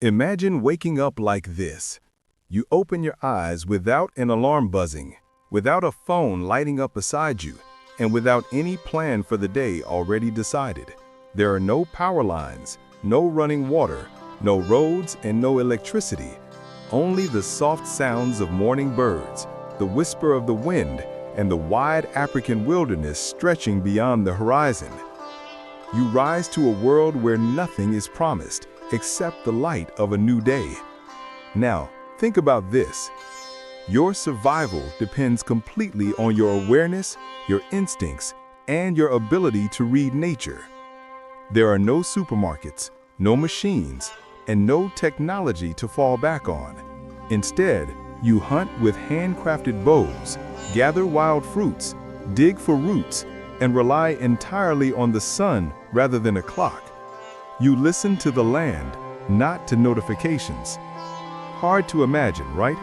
Imagine waking up like this. You open your eyes without an alarm buzzing, without a phone lighting up beside you, and without any plan for the day already decided. There are no power lines, no running water, no roads, and no electricity. Only the soft sounds of morning birds, the whisper of the wind, and the wide African wilderness stretching beyond the horizon. You rise to a world where nothing is promised except the light of a new day. Now, think about this. Your survival depends completely on your awareness, your instincts, and your ability to read nature. There are no supermarkets, no machines, and no technology to fall back on. Instead, you hunt with handcrafted bows, gather wild fruits, dig for roots, and rely entirely on the sun rather than a clock. You listen to the land, not to notifications. Hard to imagine, right?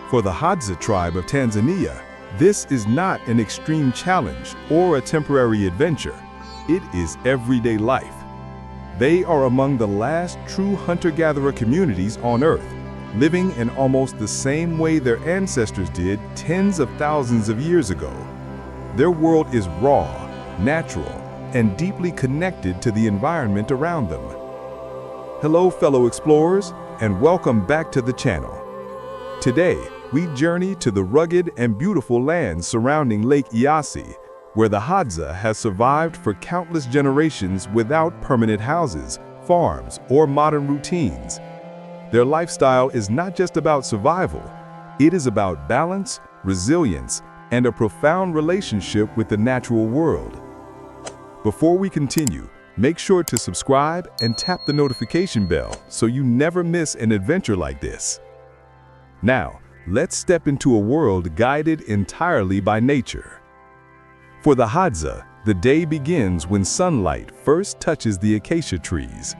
For the Hadza tribe of Tanzania, this is not an extreme challenge or a temporary adventure. It is everyday life. They are among the last true hunter-gatherer communities on Earth, living in almost the same way their ancestors did tens of thousands of years ago. Their world is raw, natural, and deeply connected to the environment around them. Hello, fellow explorers, and welcome back to the channel. Today, we journey to the rugged and beautiful lands surrounding Lake Eyasi, where the Hadza has survived for countless generations without permanent houses, farms, or modern routines. Their lifestyle is not just about survival, it is about balance, resilience, and a profound relationship with the natural world. Before we continue, make sure to subscribe and tap the notification bell so you never miss an adventure like this. Now, let's step into a world guided entirely by nature. For the Hadza, the day begins when sunlight first touches the acacia trees.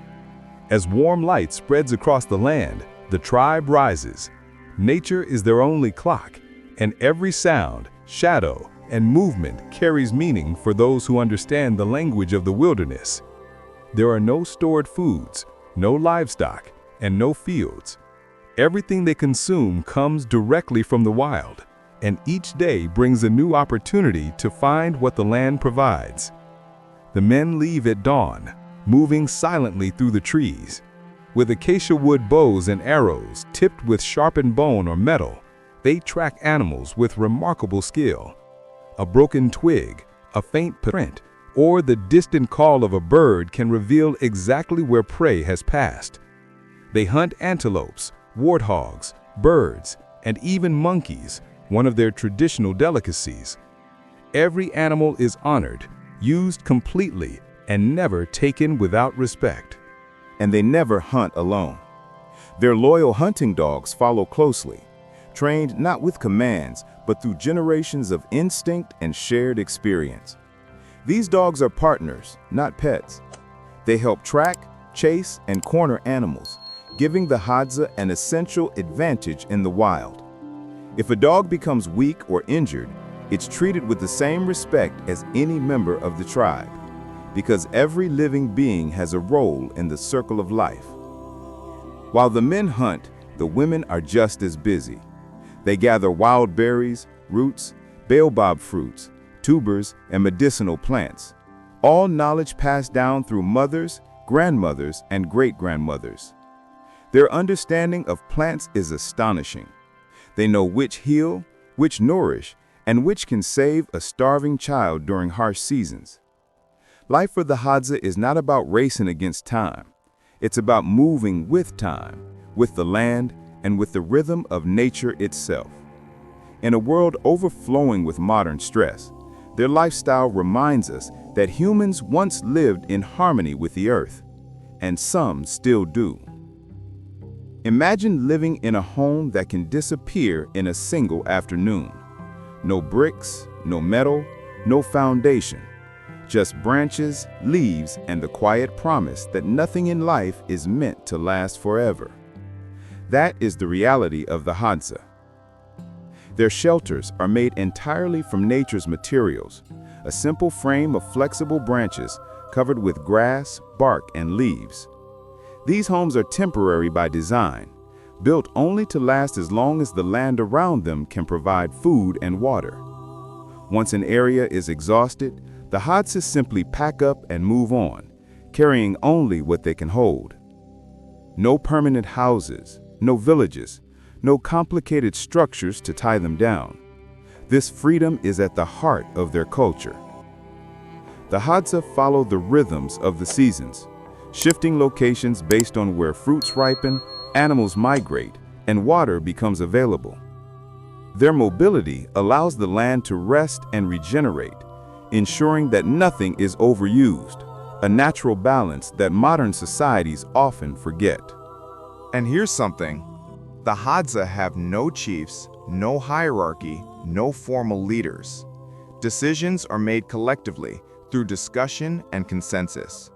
As warm light spreads across the land, the tribe rises. Nature is their only clock, and every sound, shadow, and movement carries meaning for those who understand the language of the wilderness. There are no stored foods, no livestock, and no fields. Everything they consume comes directly from the wild, and each day brings a new opportunity to find what the land provides. The men leave at dawn, moving silently through the trees. With acacia wood bows and arrows tipped with sharpened bone or metal, they track animals with remarkable skill. A broken twig, a faint print, or the distant call of a bird can reveal exactly where prey has passed. They hunt antelopes, warthogs, birds, and even monkeys, one of their traditional delicacies. Every animal is honored, used completely, and never taken without respect. And they never hunt alone. Their loyal hunting dogs follow closely, trained not with commands, but through generations of instinct and shared experience. These dogs are partners, not pets. They help track, chase, and corner animals, giving the Hadza an essential advantage in the wild. If a dog becomes weak or injured, it's treated with the same respect as any member of the tribe, because every living being has a role in the circle of life. While the men hunt, the women are just as busy. They gather wild berries, roots, baobab fruits, tubers, and medicinal plants, all knowledge passed down through mothers, grandmothers, and great-grandmothers. Their understanding of plants is astonishing. They know which heal, which nourish, and which can save a starving child during harsh seasons. Life for the Hadza is not about racing against time. It's about moving with time, with the land, and with the rhythm of nature itself. In a world overflowing with modern stress, their lifestyle reminds us that humans once lived in harmony with the earth, and some still do. Imagine living in a home that can disappear in a single afternoon. No bricks, no metal, no foundation. Just branches, leaves, and the quiet promise that nothing in life is meant to last forever. That is the reality of the Hadza. Their shelters are made entirely from nature's materials, a simple frame of flexible branches covered with grass, bark, and leaves. These homes are temporary by design, built only to last as long as the land around them can provide food and water. Once an area is exhausted, the Hadza simply pack up and move on, carrying only what they can hold. No permanent houses, no villages, no complicated structures to tie them down. This freedom is at the heart of their culture. The Hadza follow the rhythms of the seasons, shifting locations based on where fruits ripen, animals migrate, and water becomes available. Their mobility allows the land to rest and regenerate, ensuring that nothing is overused, a natural balance that modern societies often forget. And here's something. The Hadza have no chiefs, no hierarchy, no formal leaders. Decisions are made collectively through discussion and consensus.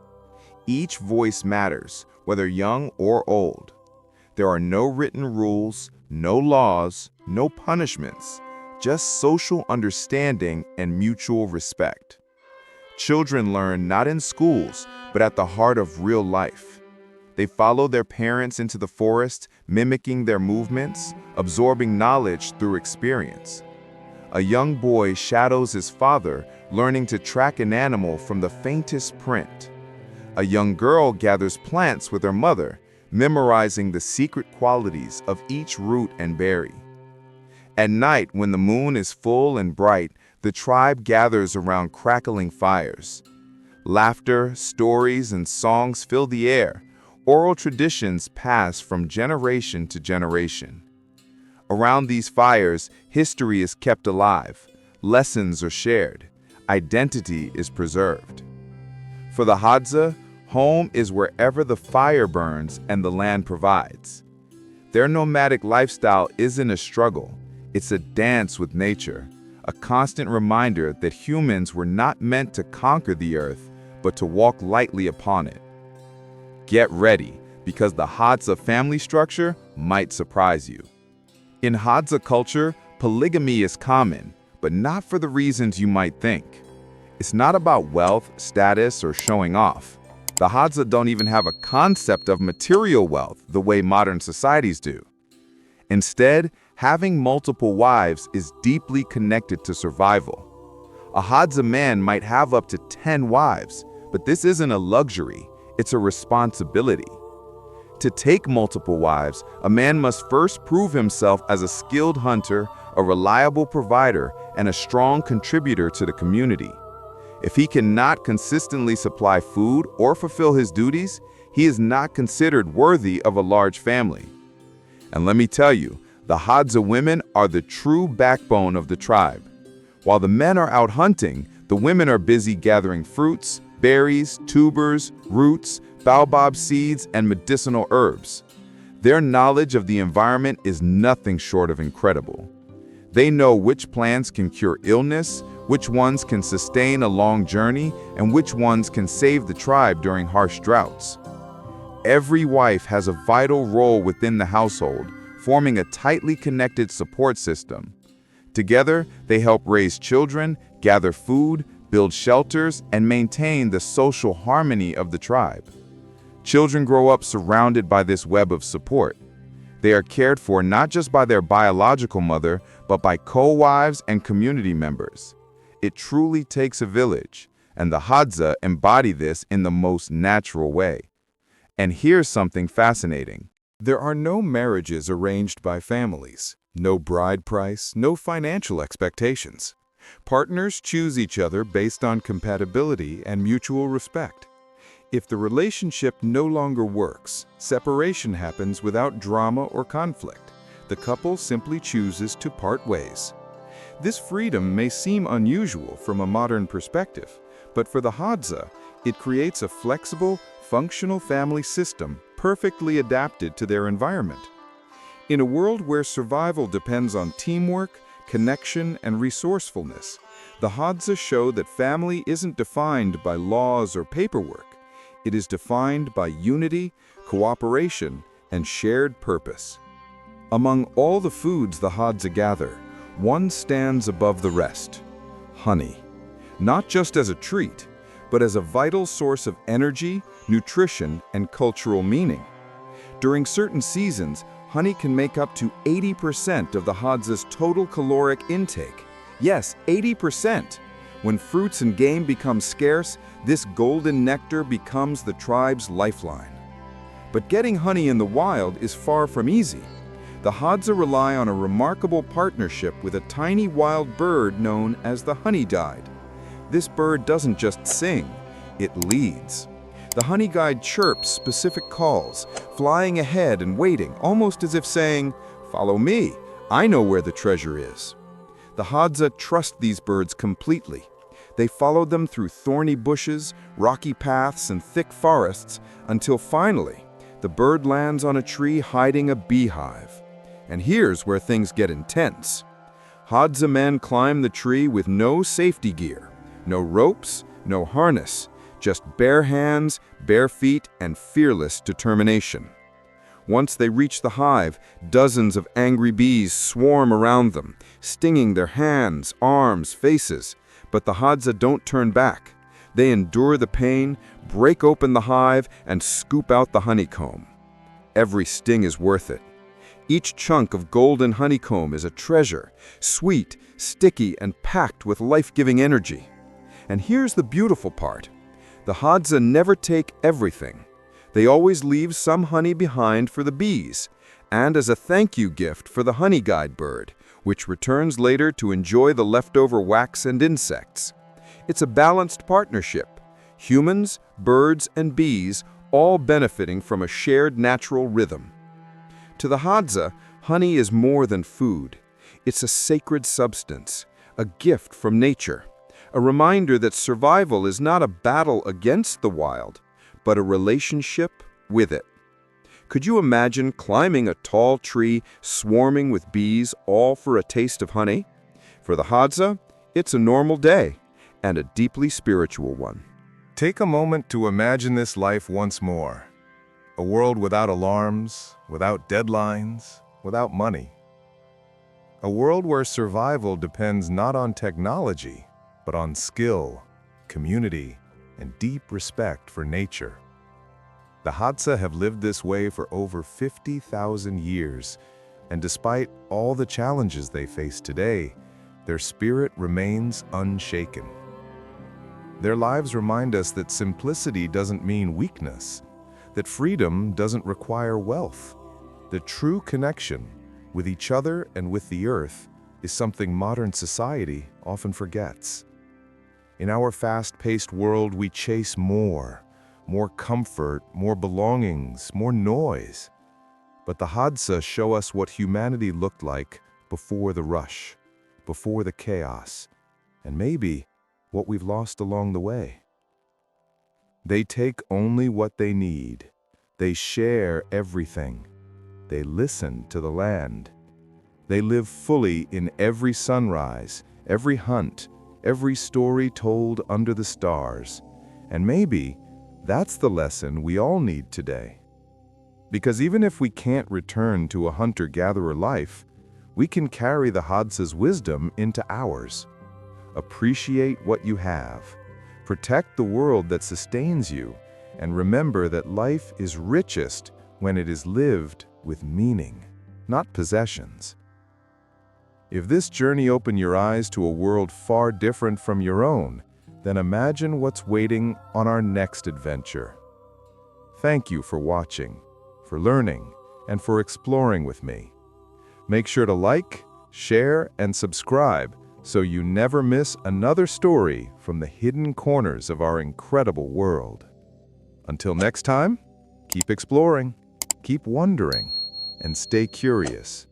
Each voice matters, whether young or old. There are no written rules, no laws, no punishments, just social understanding and mutual respect. Children learn not in schools, but at the heart of real life. They follow their parents into the forest, mimicking their movements, absorbing knowledge through experience. A young boy shadows his father, learning to track an animal from the faintest print. A young girl gathers plants with her mother, memorizing the secret qualities of each root and berry. At night, when the moon is full and bright, the tribe gathers around crackling fires. Laughter, stories, and songs fill the air. Oral traditions pass from generation to generation. Around these fires, history is kept alive, lessons are shared, identity is preserved. For the Hadza, home is wherever the fire burns and the land provides. Their nomadic lifestyle isn't a struggle, it's a dance with nature, a constant reminder that humans were not meant to conquer the earth, but to walk lightly upon it. Get ready, because the Hadza family structure might surprise you. In Hadza culture, polygamy is common, but not for the reasons you might think. It's not about wealth, status, or showing off. The Hadza don't even have a concept of material wealth the way modern societies do. Instead, having multiple wives is deeply connected to survival. A Hadza man might have up to 10 wives, but this isn't a luxury, it's a responsibility. To take multiple wives, a man must first prove himself as a skilled hunter, a reliable provider, and a strong contributor to the community. If he cannot consistently supply food or fulfill his duties, he is not considered worthy of a large family. And let me tell you, the Hadza women are the true backbone of the tribe. While the men are out hunting, the women are busy gathering fruits, berries, tubers, roots, baobab seeds, and medicinal herbs. Their knowledge of the environment is nothing short of incredible. They know which plants can cure illness, which ones can sustain a long journey, and which ones can save the tribe during harsh droughts. Every wife has a vital role within the household, forming a tightly connected support system. Together, they help raise children, gather food, build shelters, and maintain the social harmony of the tribe. Children grow up surrounded by this web of support. They are cared for not just by their biological mother, but by co-wives and community members. It truly takes a village, and the Hadza embody this in the most natural way. And here's something fascinating. There are no marriages arranged by families, no bride price, no financial expectations. Partners choose each other based on compatibility and mutual respect. If the relationship no longer works, separation happens without drama or conflict. The couple simply chooses to part ways. This freedom may seem unusual from a modern perspective, but for the Hadza, it creates a flexible, functional family system perfectly adapted to their environment. In a world where survival depends on teamwork, connection, and resourcefulness, the Hadza show that family isn't defined by laws or paperwork. It is defined by unity, cooperation, and shared purpose. Among all the foods the Hadza gather, one stands above the rest: honey. Not just as a treat, but as a vital source of energy, nutrition, and cultural meaning. During certain seasons, honey can make up to 80% of the Hadza's total caloric intake. Yes, 80%! When fruits and game become scarce, this golden nectar becomes the tribe's lifeline. But getting honey in the wild is far from easy. The Hadza rely on a remarkable partnership with a tiny wild bird known as the honey guide. This bird doesn't just sing, it leads. The honey guide chirps specific calls, flying ahead and waiting, almost as if saying, "Follow me, I know where the treasure is." The Hadza trust these birds completely. They follow them through thorny bushes, rocky paths, and thick forests until finally, the bird lands on a tree hiding a beehive. And here's where things get intense. Hadza men climb the tree with no safety gear, no ropes, no harness, just bare hands, bare feet, and fearless determination. Once they reach the hive, dozens of angry bees swarm around them, stinging their hands, arms, faces. But the Hadza don't turn back. They endure the pain, break open the hive, and scoop out the honeycomb. Every sting is worth it. Each chunk of golden honeycomb is a treasure, sweet, sticky, and packed with life-giving energy. And here's the beautiful part. The Hadza never take everything. They always leave some honey behind for the bees, and as a thank you gift for the honey guide bird, which returns later to enjoy the leftover wax and insects. It's a balanced partnership. Humans, birds, and bees all benefiting from a shared natural rhythm. To the Hadza, honey is more than food. It's a sacred substance, a gift from nature, a reminder that survival is not a battle against the wild, but a relationship with it. Could you imagine climbing a tall tree swarming with bees, all for a taste of honey? For the Hadza, it's a normal day, and a deeply spiritual one. Take a moment to imagine this life once more. A world without alarms, without deadlines, without money. A world where survival depends not on technology, but on skill, community, and deep respect for nature. The Hadza have lived this way for over 50,000 years, and despite all the challenges they face today, their spirit remains unshaken. Their lives remind us that simplicity doesn't mean weakness, that freedom doesn't require wealth. The true connection with each other and with the earth is something modern society often forgets. In our fast-paced world, we chase more comfort, more belongings, more noise. But the Hadza show us what humanity looked like before the rush, before the chaos, and maybe what we've lost along the way. They take only what they need. They share everything. They listen to the land. They live fully in every sunrise, every hunt, every story told under the stars. And maybe that's the lesson we all need today. Because even if we can't return to a hunter-gatherer life, we can carry the Hadza's wisdom into ours. Appreciate what you have. Protect the world that sustains you, and remember that life is richest when it is lived with meaning, not possessions. If this journey opened your eyes to a world far different from your own, then imagine what's waiting on our next adventure. Thank you for watching, for learning, and for exploring with me. Make sure to like, share, and subscribe so you never miss another story from the hidden corners of our incredible world. Until next time, keep exploring, keep wondering, and stay curious.